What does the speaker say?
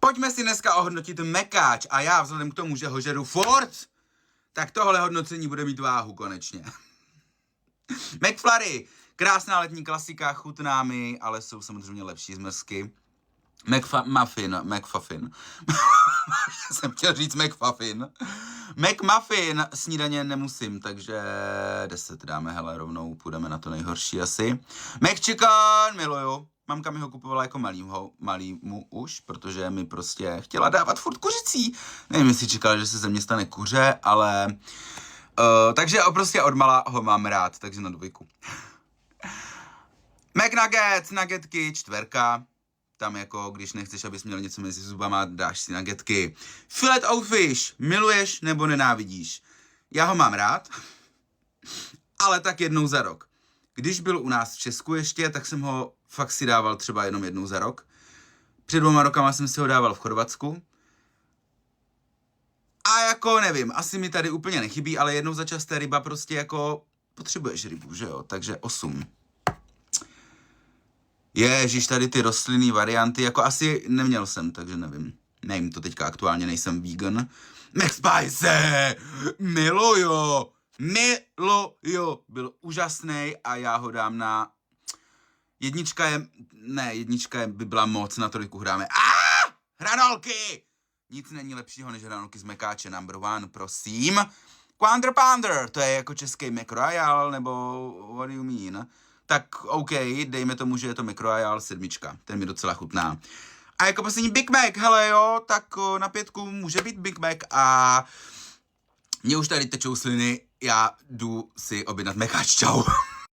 Pojďme si dneska ohodnotit mekáč a já vzhledem k tomu, že ho žeru furt, tak tohle hodnocení bude mít váhu konečně. McFlurry, krásná letní klasika, chutná mi, ale jsou samozřejmě lepší zmrzky. McFuffin. Jsem chtěl říct McFuffin. McMuffin, snídaně nemusím, takže 10 dáme, hele, rovnou půjdeme na to nejhorší asi. McChicken, miluju. Mamka mi ho kupovala jako malýmu už, protože mi prostě chtěla dávat furt kuřecí. Nevím, jestli čekala, že se ze mě stane kuře, ale... takže prostě odmala ho mám rád, takže na 2. McNuggets, nuggetky, 4. Tam jako, když nechceš, abys měl něco mezi zubama, dáš si nuggetky. Filet o fish, miluješ nebo nenávidíš? Já ho mám rád, ale tak jednou za rok. Když byl u nás v Česku ještě, tak jsem ho fakt si dával třeba jenom jednou za rok. Před 2 rokama jsem si ho dával v Chorvatsku. A jako nevím, asi mi tady úplně nechybí, ale jednou za čas ta ryba prostě jako potřebuješ rybu, že jo? Takže 8. Ježíš, tady ty rostlinné varianty, jako asi neměl jsem, takže nevím. Nevím, to teďka aktuálně nejsem vegan. McSpicy! Miluju! Byl úžasný a já ho dám na... Jednička by byla moc, na 3 hráme. Hranolky! Nic není lepšího než hranolky z mekáče number 1, prosím. Quander Pounder, to je jako český McRoyal, nebo what do you mean? Tak OK, dejme tomu, že je to McRoyal 7, ten mi docela chutná. A jako poslední Big Mac, hele jo, tak na 5 může být Big Mac a mě už tady tečou sliny, já jdu si objednat mekáč, čau.